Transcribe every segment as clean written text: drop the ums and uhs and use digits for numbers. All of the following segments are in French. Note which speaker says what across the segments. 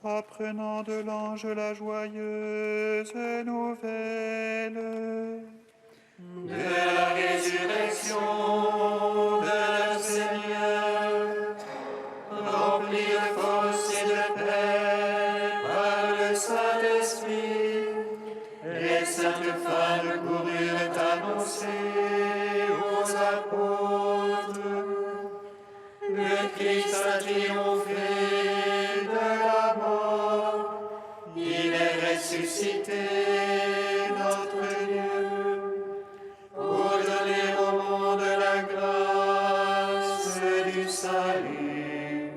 Speaker 1: Apprenant de l'ange la joyeuse nouvelle
Speaker 2: de la résurrection de notre Seigneur, rempli de force et de paix par le Saint-Esprit, les saintes femmes coururent annoncer aux apôtres: le Christ a triomphé de la mort, il est ressuscité, notre Dieu, pour donner au monde la grâce du salut.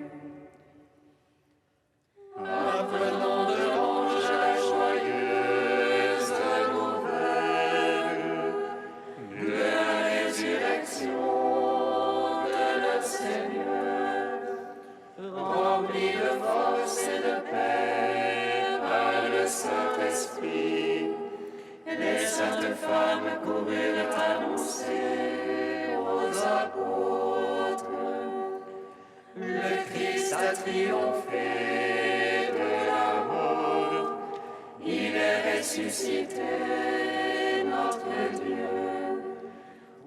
Speaker 2: Apprenons de l'ange la joyeuse nouvelle de la résurrection de notre Seigneur, rempli de force et de paix par le Saint-Esprit, les saintes femmes coururent annoncer aux apôtres: le Christ a triomphé de la mort, il est ressuscité, notre Dieu,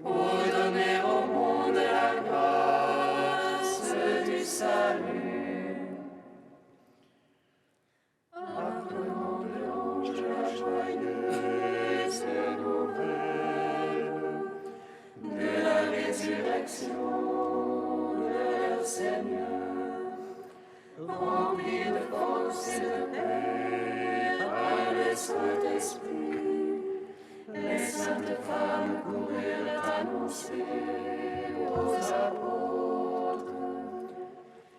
Speaker 2: pour donner au monde la grâce du salut. Apprenons de l'ange la joyeuse nouvelle de la résurrection de leur Seigneur, rempli de force et de paix par le Saint-Esprit, les saintes femmes coururent annoncer aux apôtres: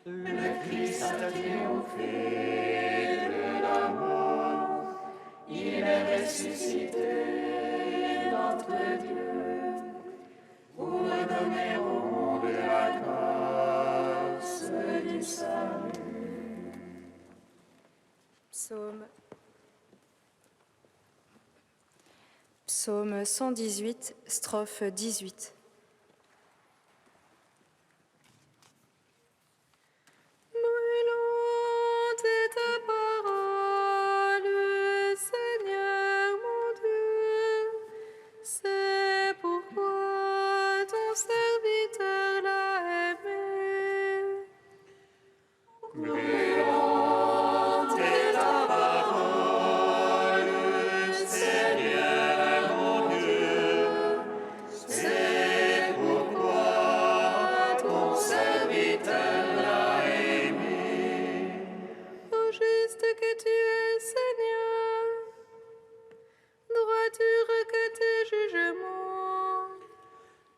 Speaker 2: le Christ a triomphé de la mort, il est ressuscité, notre Dieu, pour donner au monde la grâce du salut.
Speaker 3: Psaume 118, strophe 18. Brûlante est ta parole, Seigneur mon Dieu, c'est pourquoi ton serviteur l'a aimé.
Speaker 2: Brûlante est ta parole, Seigneur mon Dieu, c'est pourquoi ton serviteur l'a aimé.
Speaker 3: Ô juste que tu es, Seigneur, droiture que tes jugements.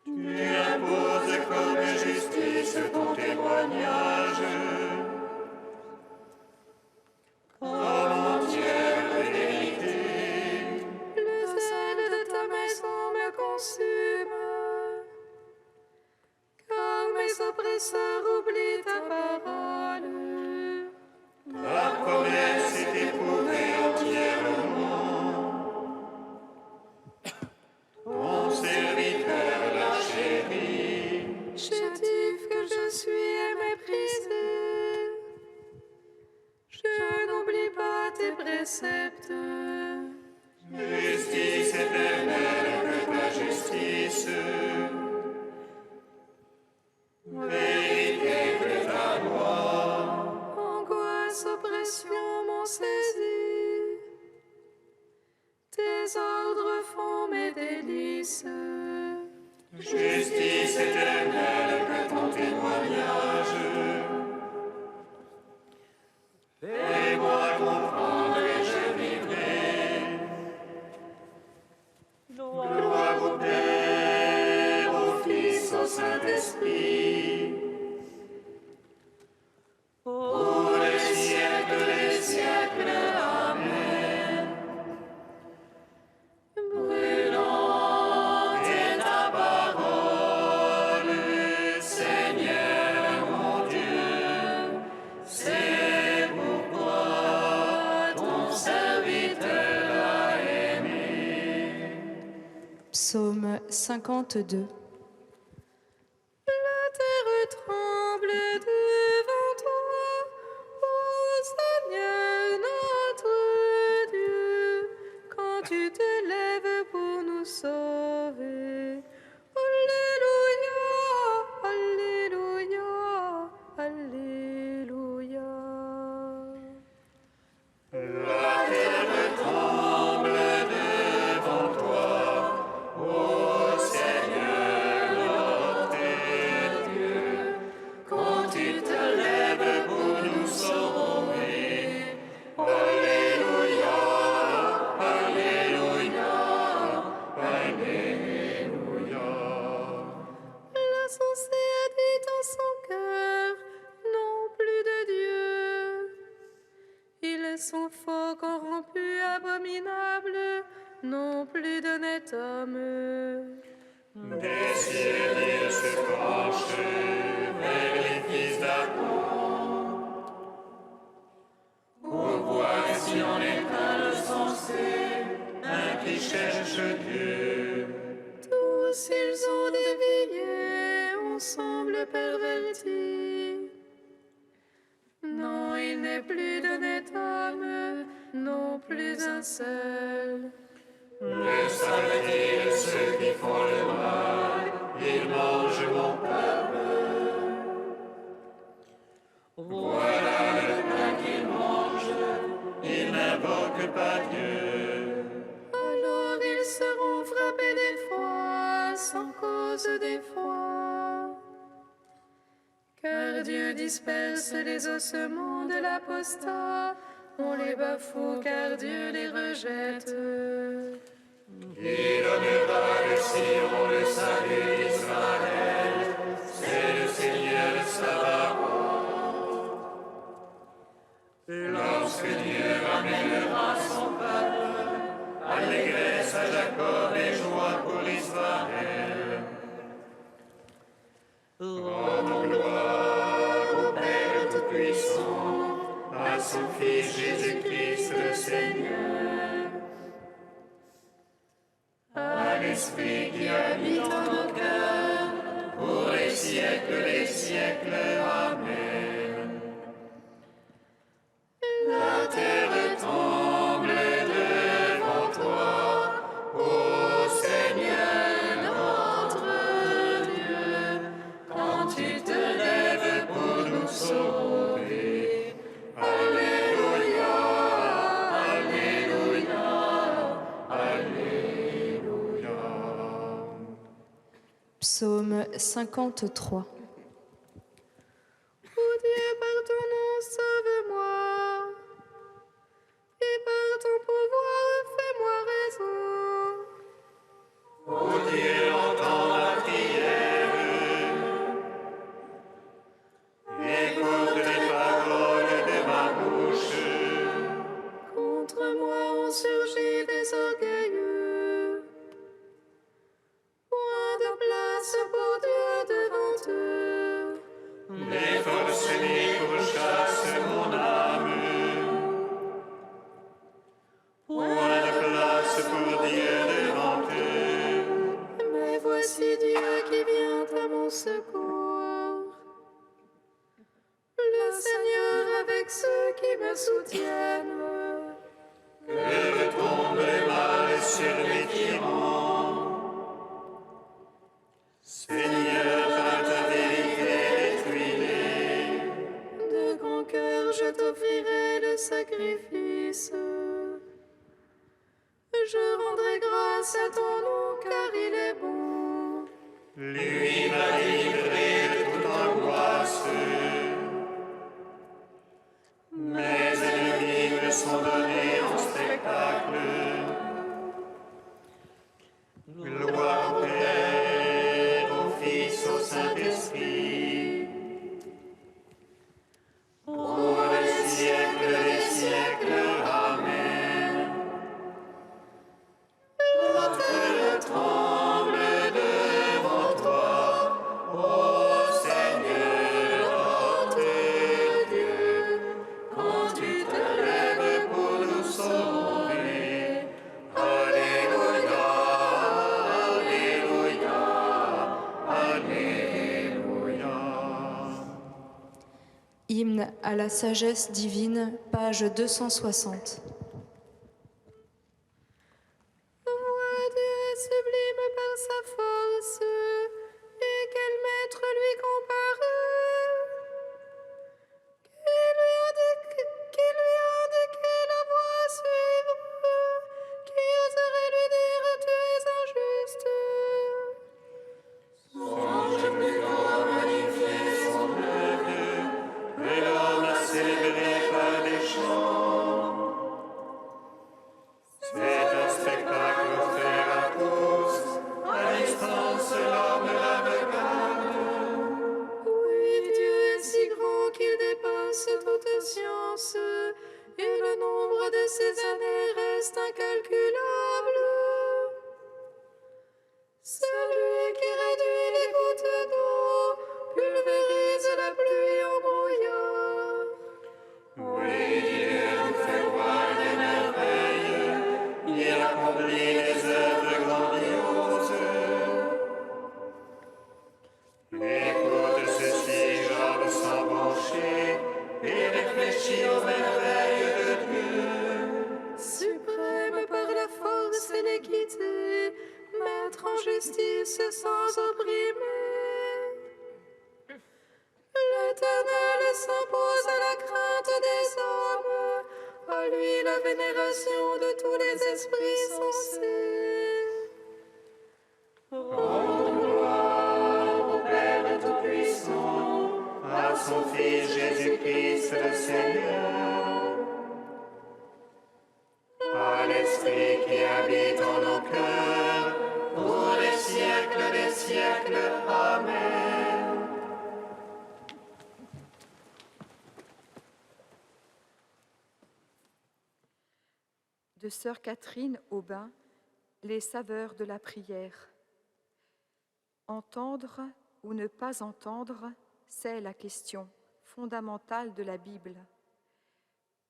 Speaker 2: Tu imposes comme justice ton témoignage, comme entière vérité.
Speaker 3: Le zèle de ta maison me consume, car mes oppresseurs oublient ta parole.
Speaker 2: Ta promesse est éprouvée entièrement. Ton serviteur l'a chéri.
Speaker 3: Chétif que je suis et méprisé, je n'oublie pas tes préceptes.
Speaker 2: Justice éternelle que ta justice. Vérité que ta loi.
Speaker 3: Angoisse, oppression m'ont saisi, tes ordres font mes délices.
Speaker 2: Justice éternelle que ton témoignage. Fais-moi comprendre et je vivrai. Gloire au Père, au Fils, au Saint-Esprit. Pour les siècles, Amen. Brûlante est ta parole, Seigneur mon Dieu, c'est pourquoi ton serviteur l'a aimé.
Speaker 3: Psaume 52. La terre tremble devant toi, ô Seigneur
Speaker 2: cieux Dieu se penche vers les fils d'Adam, pour voir si on est insensé, un qui cherche Dieu.
Speaker 3: Tous ils ont dévié, on semble pervertis. Non, il n'est plus d'honnête homme, non plus un seul.
Speaker 2: Le savent-ils ceux qui font le mal, ils mangent mon peuple. Voilà le pain qu'ils mangent, ils n'invoquent pas Dieu.
Speaker 3: Alors ils seront frappés d'effroi, sans cause d'effroi. Car Dieu disperse les ossements de l'apostat, on les bafoue car Dieu les rejette.
Speaker 2: Il donnera le Sion, le salut d'Israël, c'est le Seigneur Sabaoth. Lorsque Dieu ramènera son peuple, allégresse à Jacob et joie pour Israël. Rendons gloire au Père Tout-Puissant, à son Fils Jésus-Christ le Seigneur, à l'Esprit qui habite en nos cœurs, pour les siècles des siècles. Amen. La terre tremble devant toi, ô Seigneur notre Dieu, quand tu te lèves pour nous sauver. Alléluia, Alléluia, Alléluia.
Speaker 4: Psaume 53.
Speaker 3: Ô Dieu, par ton nom, sauve-moi, et par ton pouvoir, fais-moi raison.
Speaker 2: Ô Dieu, entends ma prière, écoute les paroles de ma bouche.
Speaker 3: Contre moi ont surgi des orgueilleux. Point de place pour Dieu devant eux.
Speaker 2: Les forces libres chassent mon âme. Point de place pour Dieu devant eux.
Speaker 3: Mais voici Dieu qui vient à mon secours. Le Seigneur avec ceux qui me soutiennent.
Speaker 2: Que retombe le mal sur les tyrans. Seigneur, par ta vérité détruis-les.
Speaker 3: De grand cœur, je t'offrirai le sacrifice. Je rendrai grâce à ton nom, car il est bon.
Speaker 2: Lui m'a livré de toute angoisse. Mes ennemis me sont donnés en spectacle. Gloire au Père, au Fils, au Saint-Esprit. Pour les siècles des siècles. Amen. La terre tremble devant toi, ô Seigneur notre Dieu, quand tu te lèves pour nous sauver. Alléluia, Alléluia, Alléluia.
Speaker 4: Hymne à la sagesse divine, page 260.
Speaker 3: Vois Dieu sublime par sa force, et quel maître lui compare. Qui lui a indiqué la voie à suivre, qui oserait lui dire tu es injuste.
Speaker 2: Songe plus grand magnifié son œuvre, que l'homme a célébré par des chants.
Speaker 3: la pluie au brouillard.
Speaker 2: Oui, Dieu nous fait voir des merveilles, il accomplit des œuvres grandioses. Écoute ceci, Job sans broncher, et réfléchis aux merveilles de Dieu.
Speaker 3: Suprême par la force et l'équité, maître en justice sans opprimer. L'Éternel s'impose à la crainte des hommes, à lui la vénération de tous les esprits sensés.
Speaker 2: Gloire au Père Tout-Puissant, à son Fils Jésus-Christ le Seigneur, à l'Esprit qui habite en nos cœurs, pour les siècles des siècles. Amen.
Speaker 5: De sœur Catherine Aubin, les saveurs de la prière. Entendre ou ne pas entendre, c'est la question fondamentale de la Bible.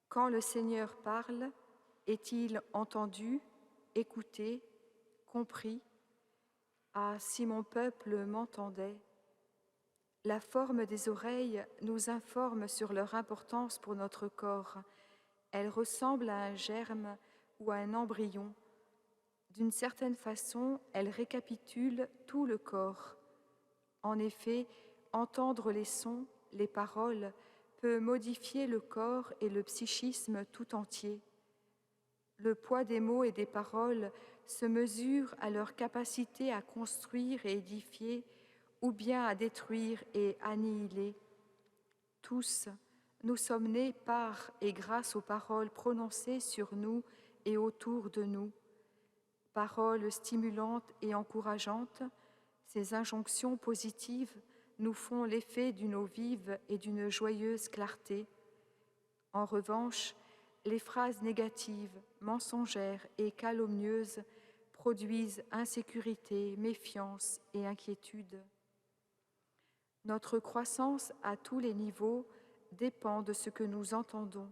Speaker 5: Quand le Seigneur parle, est-il entendu, écouté, compris? Ah, si mon peuple m'entendait! La forme des oreilles nous informe sur leur importance pour notre corps. Elle ressemble à un germe ou à un embryon. D'une certaine façon, elle récapitule tout le corps. En effet, entendre les sons, les paroles, peut modifier le corps et le psychisme tout entier. Le poids des mots et des paroles se mesure à leur capacité à construire et édifier, ou bien à détruire et annihiler. Tous, nous sommes nés par et grâce aux paroles prononcées sur nous et autour de nous. Paroles stimulantes et encourageantes, ces injonctions positives nous font l'effet d'une eau vive et d'une joyeuse clarté. En revanche, les phrases négatives, mensongères et calomnieuses produisent insécurité, méfiance et inquiétude. Notre croissance à tous les niveaux dépend de ce que nous entendons.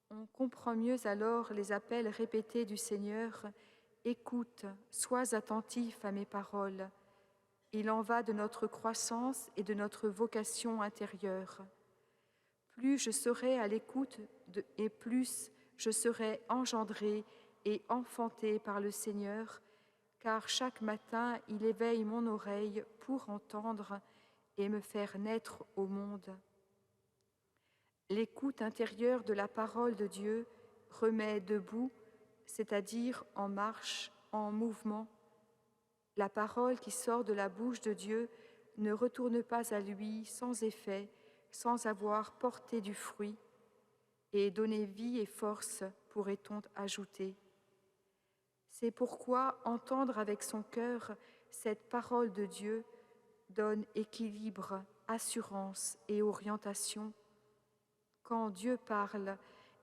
Speaker 5: On comprend mieux alors les appels répétés du Seigneur « Écoute, sois attentif à mes paroles ». Il en va de notre croissance et de notre vocation intérieure. Plus je serai à l'écoute et plus je serai engendré et enfanté par le Seigneur, car chaque matin il éveille mon oreille pour entendre et me faire naître au monde. L'écoute intérieure de la parole de Dieu remet debout, c'est-à-dire en marche, en mouvement. La parole qui sort de la bouche de Dieu ne retourne pas à lui sans effet, sans avoir porté du fruit, et donné vie et force, pourrait-on ajouter. C'est pourquoi entendre avec son cœur cette parole de Dieu donne équilibre, assurance et orientation. Quand Dieu parle,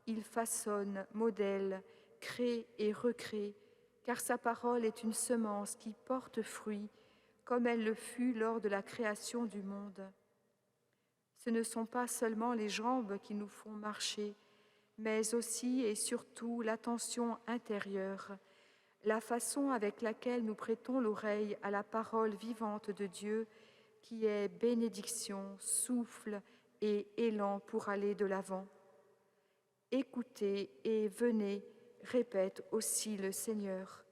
Speaker 5: il façonne, modèle, crée et recrée, car sa parole est une semence qui porte fruit, comme elle le fut lors de la création du monde. Ce ne sont pas seulement les jambes qui nous font marcher, mais aussi et surtout l'attention intérieure, la façon avec laquelle nous prêtons l'oreille à la parole vivante de Dieu, qui est bénédiction, souffle et élan pour aller de l'avant. Écoutez et venez, répète aussi le Seigneur.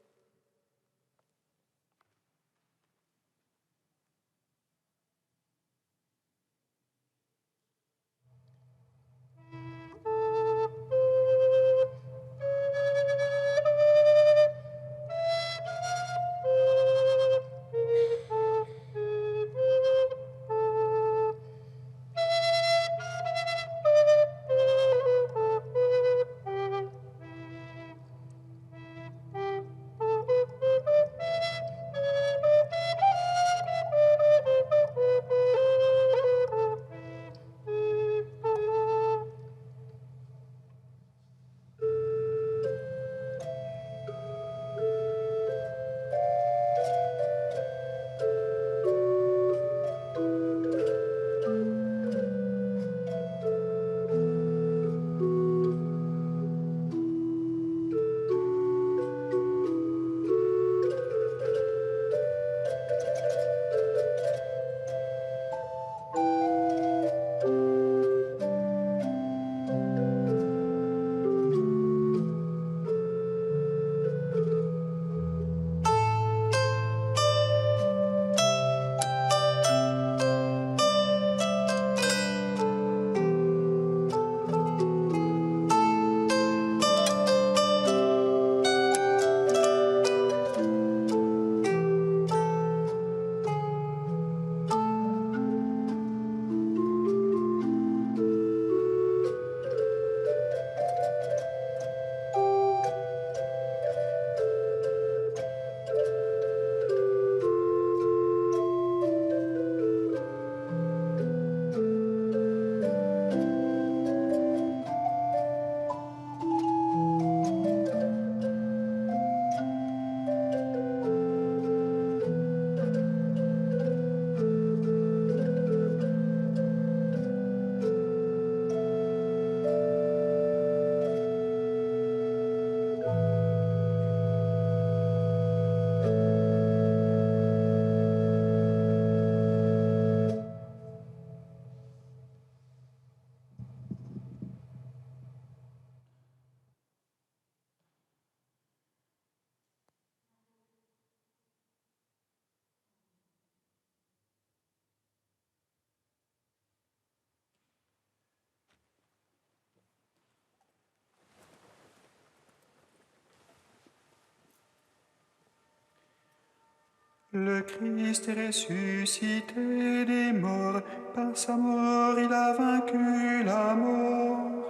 Speaker 1: Le Christ est ressuscité des morts, par sa mort il a vaincu la mort.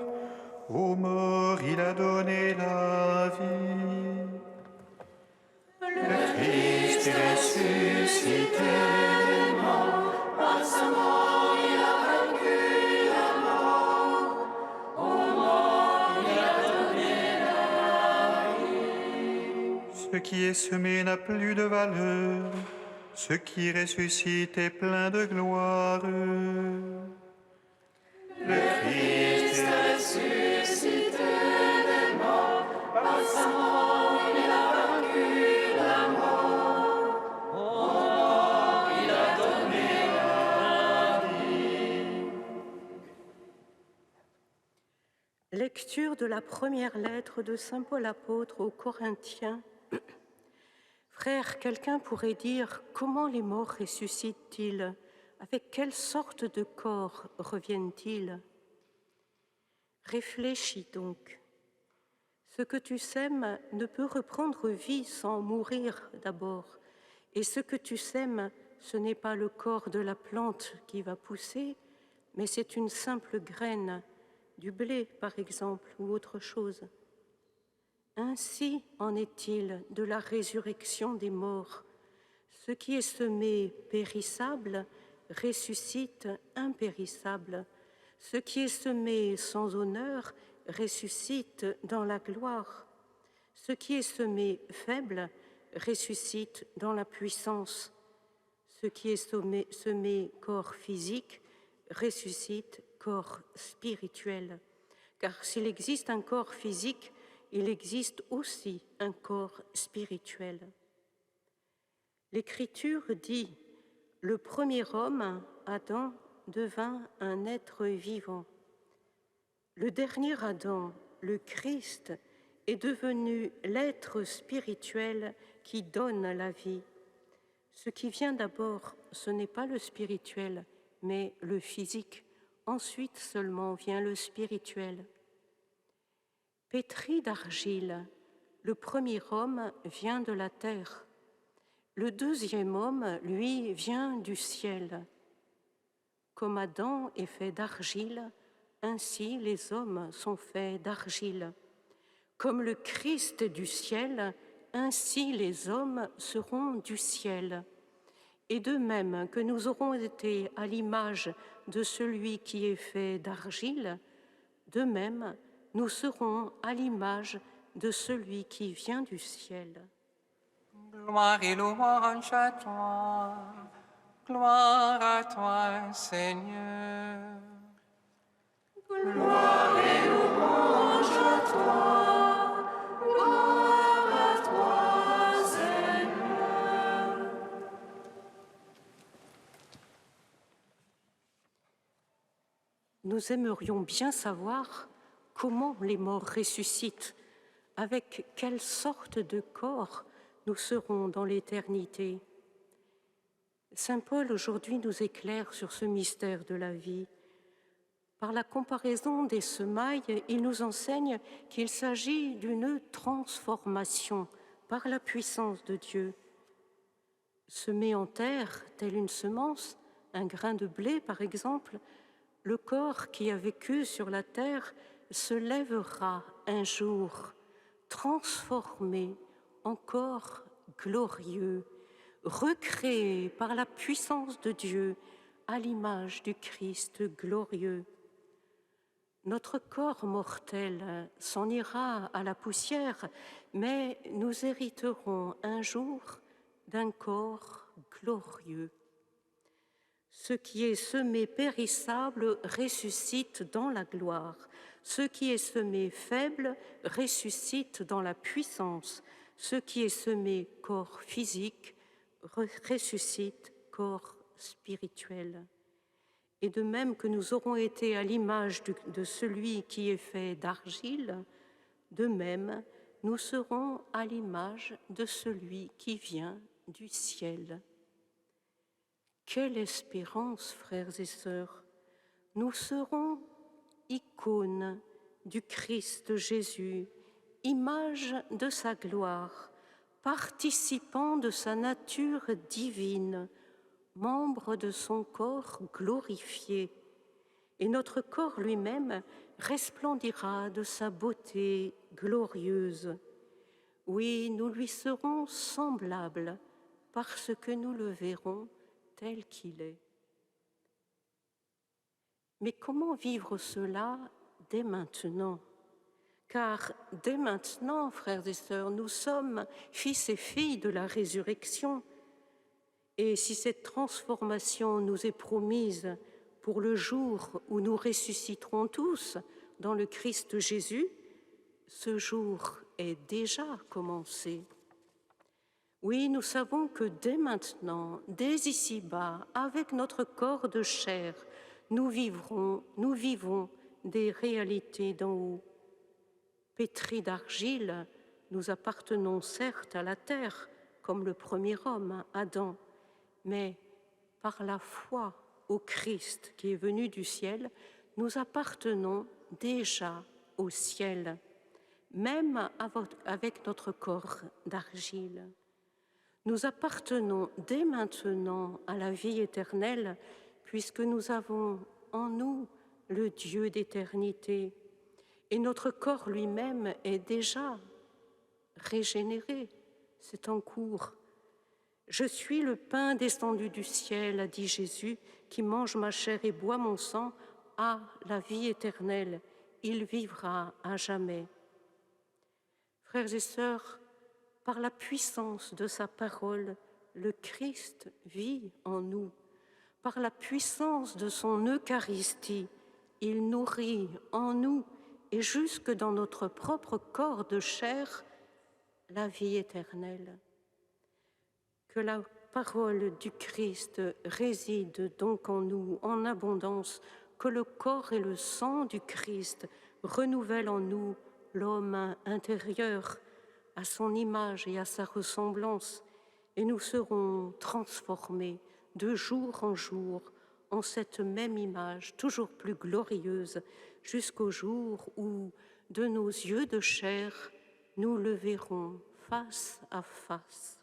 Speaker 1: Aux morts il a donné la vie.
Speaker 2: Le Christ est ressuscité des morts, par sa mort il a vaincu la mort. Aux morts il a donné la vie.
Speaker 1: Ce qui est semé n'a plus de valeur, ce qui ressuscite est plein de gloire.
Speaker 2: Le Christ est ressuscité des morts, par sa mort il a vaincu la mort. Aux morts il a donné la vie.
Speaker 6: Lecture de la première lettre de saint Paul apôtre aux Corinthiens. Frères, quelqu'un pourrait dire « Comment les morts ressuscitent-ils ? Avec quelle sorte de corps reviennent-ils » Réfléchis donc. Ce que tu sèmes ne peut reprendre vie sans mourir d'abord. Et ce que tu sèmes, ce n'est pas le corps de la plante qui va pousser, mais c'est une simple graine, du blé par exemple, ou autre chose. Ainsi en est-il de la résurrection des morts. Ce qui est semé périssable ressuscite impérissable. Ce qui est semé sans honneur ressuscite dans la gloire. Ce qui est semé faible ressuscite dans la puissance. Ce qui est semé corps physique ressuscite corps spirituel. Car s'il existe un corps physique, il existe aussi un corps spirituel. L'Écriture dit « Le premier homme, Adam, devint un être vivant. Le dernier Adam, le Christ, est devenu l'être spirituel qui donne la vie. Ce qui vient d'abord, ce n'est pas le spirituel, mais le physique. Ensuite seulement vient le spirituel. Pétri d'argile, le premier homme vient de la terre. Le deuxième homme, lui, vient du ciel. Comme Adam est fait d'argile, ainsi les hommes sont faits d'argile. Comme le Christ est du ciel, ainsi les hommes seront du ciel. Et de même que nous aurons été à l'image de celui qui est fait d'argile, de même nous serons à l'image de celui qui vient du ciel.
Speaker 7: Gloire et louange à toi, Seigneur.
Speaker 2: Gloire et louange à toi, gloire à toi, Seigneur.
Speaker 6: Nous aimerions bien savoir comment les morts ressuscitent, avec quelle sorte de corps nous serons dans l'éternité. Saint Paul aujourd'hui nous éclaire sur ce mystère de la vie. Par la comparaison des semailles, il nous enseigne qu'il s'agit d'une transformation par la puissance de Dieu. Semé en terre, telle une semence, un grain de blé par exemple, le corps qui a vécu sur la terre se lèvera un jour, transformé en corps glorieux, recréé par la puissance de Dieu à l'image du Christ glorieux. Notre corps mortel s'en ira à la poussière, mais nous hériterons un jour d'un corps glorieux. Ce qui est semé périssable ressuscite dans la gloire. Ce qui est semé faible ressuscite dans la puissance. Ce qui est semé corps physique ressuscite corps spirituel. Et de même que nous aurons été à l'image de celui qui est fait d'argile, de même nous serons à l'image de celui qui vient du ciel. Quelle espérance, frères et sœurs! Nous serons icônes du Christ Jésus, image de sa gloire, participants de sa nature divine, membres de son corps glorifié. Et notre corps lui-même resplendira de sa beauté glorieuse. Oui, nous lui serons semblables parce que nous le verrons tel qu'il est. Mais comment vivre cela dès maintenant ? Car dès maintenant, frères et sœurs, nous sommes fils et filles de la résurrection. Et si cette transformation nous est promise pour le jour où nous ressusciterons tous dans le Christ Jésus, ce jour est déjà commencé. Oui, nous savons que dès maintenant, dès ici-bas, avec notre corps de chair, nous vivons des réalités d'en haut. Pétris d'argile, nous appartenons certes à la terre, comme le premier homme, Adam, mais par la foi au Christ qui est venu du ciel, nous appartenons déjà au ciel, même avec notre corps d'argile. Nous appartenons dès maintenant à la vie éternelle, puisque nous avons en nous le Dieu d'éternité. Et notre corps lui-même est déjà régénéré, c'est en cours. Je suis le pain descendu du ciel, a dit Jésus, qui mange ma chair et boit mon sang, a la vie éternelle, il vivra à jamais. Frères et sœurs, par la puissance de sa parole, le Christ vit en nous. Par la puissance de son Eucharistie, il nourrit en nous et jusque dans notre propre corps de chair, la vie éternelle. Que la parole du Christ réside donc en nous en abondance, que le corps et le sang du Christ renouvellent en nous l'homme intérieur à son image et à sa ressemblance, et nous serons transformés de jour en jour en cette même image, toujours plus glorieuse, jusqu'au jour où, de nos yeux de chair, nous le verrons face à face.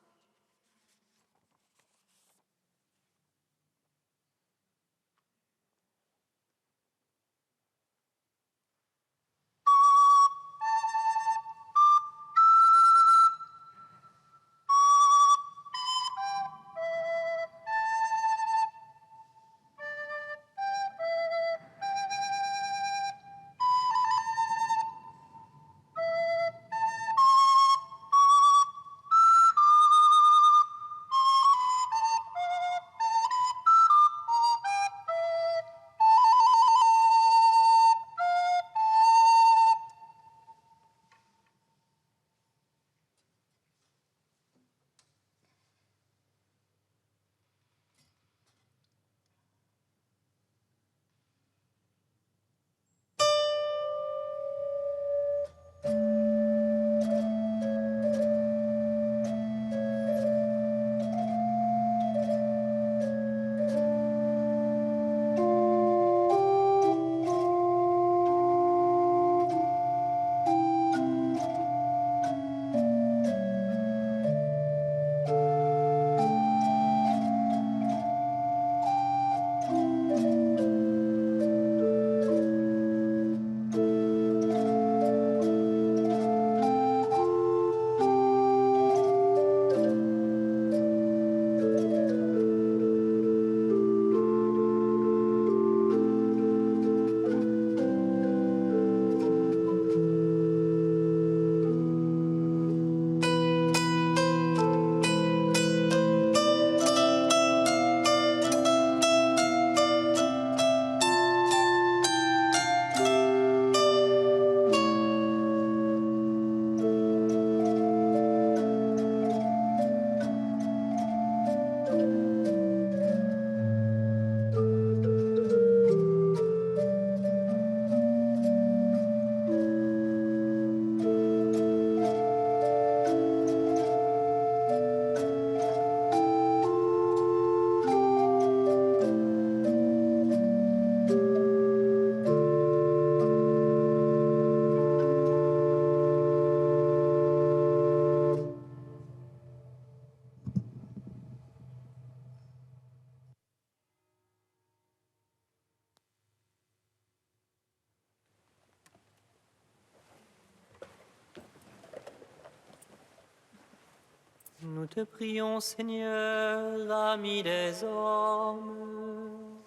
Speaker 8: Nous te prions, Seigneur, ami des hommes.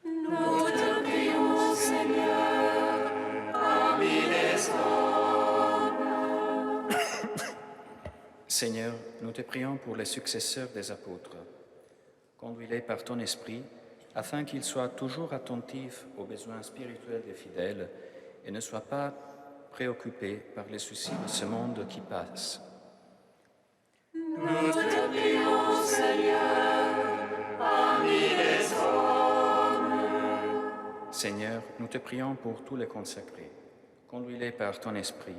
Speaker 2: Nous te prions, Seigneur, ami des hommes.
Speaker 9: Seigneur, nous te prions pour les successeurs des apôtres. Conduis-les par ton esprit, afin qu'ils soient toujours attentifs aux besoins spirituels des fidèles et ne soient pas préoccupés par les soucis de ce monde qui passe.
Speaker 2: Nous te prions, Seigneur, ami des hommes.
Speaker 9: Seigneur, nous te prions pour tous les consacrés. Conduis-les par ton esprit,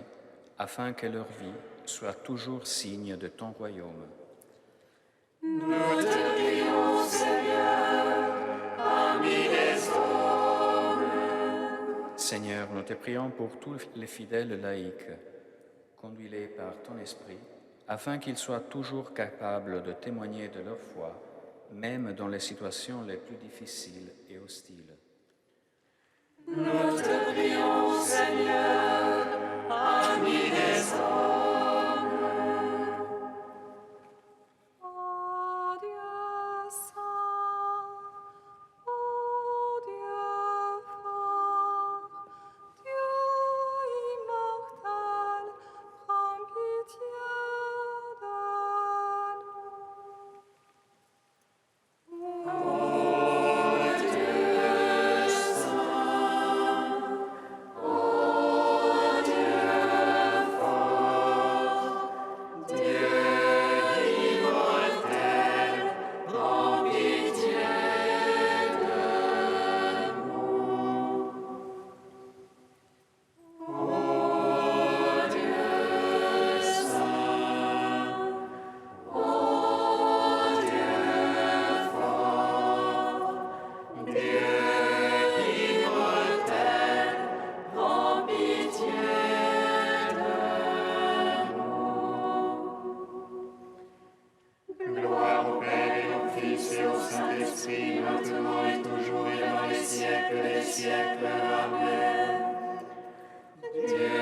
Speaker 9: afin que leur vie soit toujours signe de ton royaume.
Speaker 2: Nous te prions, Seigneur, ami des hommes.
Speaker 9: Seigneur, nous te prions pour tous les fidèles laïcs. Conduis-les par ton esprit, afin qu'ils soient toujours capables de témoigner de leur foi, même dans les situations les plus difficiles et hostiles.
Speaker 2: Nous te prions, Seigneur, ami des hommes.
Speaker 3: Ô Dieu saint, ô Dieu fort, Dieu immortel, prends pitié de nous.
Speaker 2: Gloire au Père et au Fils et au Saint-Esprit, maintenant et toujours et dans les siècles des siècles. Amen. Dieu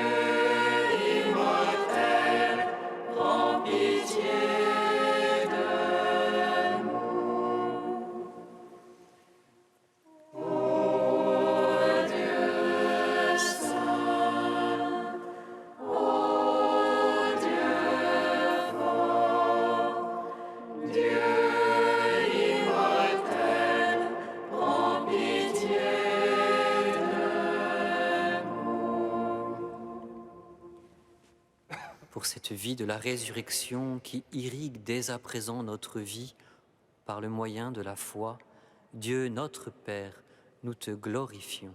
Speaker 2: immortel, prends pitié de nous. Ô Dieu saint, ô Dieu fort, Dieu immortel, prends pitié de
Speaker 8: Pour cette vie de la résurrection qui irrigue dès à présent notre vie par le moyen de la foi, Dieu notre Père, nous te glorifions.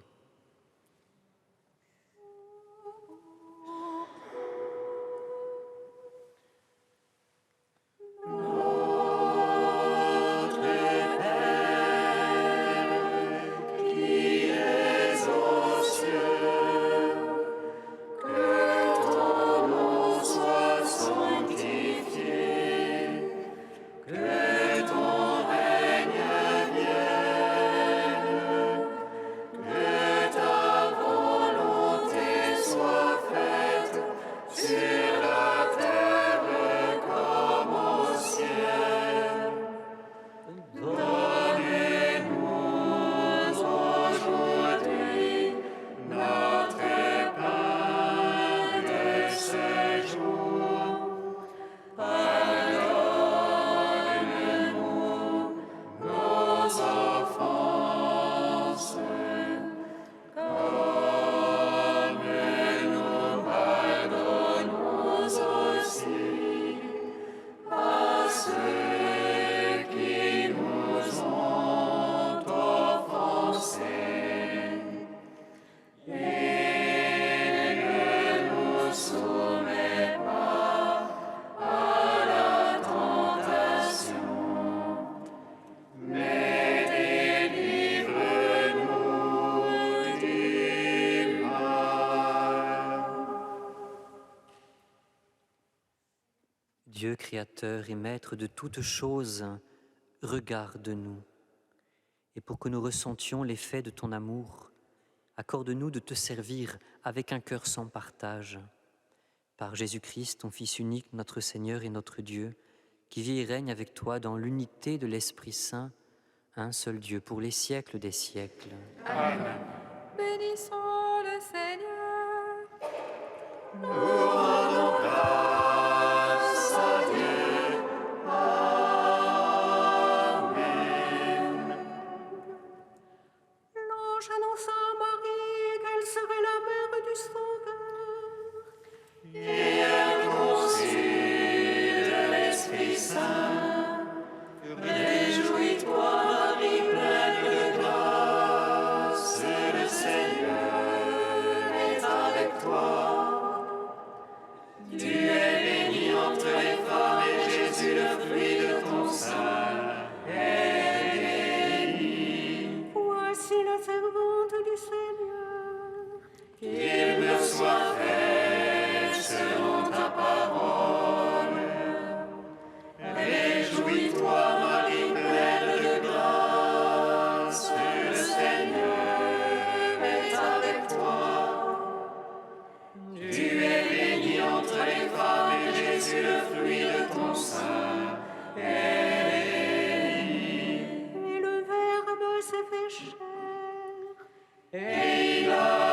Speaker 8: Dieu créateur et maître de toutes choses, regarde-nous. Et pour que nous ressentions l'effet de ton amour, accorde-nous de te servir avec un cœur sans partage. Par Jésus-Christ, ton Fils unique, notre Seigneur et notre Dieu, qui vit et règne avec toi dans l'unité de l'Esprit Saint, un seul Dieu, pour les siècles des siècles.
Speaker 2: Amen.
Speaker 3: Bénissons le Seigneur.
Speaker 2: Nous rendons grâce à Dieu. Amen.
Speaker 6: L'ange annonça à Marie qu'elle serait la mère du Sauveur.
Speaker 2: Et elle conçut de l'Esprit Saint. Réjouis-toi, Marie, pleine de grâce, le Seigneur est avec toi. Tu es bénie entre les femmes et Jésus, le fruit de ton sein, est béni.
Speaker 6: Voici la servante du Seigneur.
Speaker 2: Qu'il me soit fait selon ta parole. Réjouis-toi, Marie, pleine de grâce, le Seigneur est avec toi. Tu es bénie entre les femmes et Jésus, le fruit de ton sein, est béni.
Speaker 6: Et le Verbe s'est fait chair.
Speaker 2: Et il a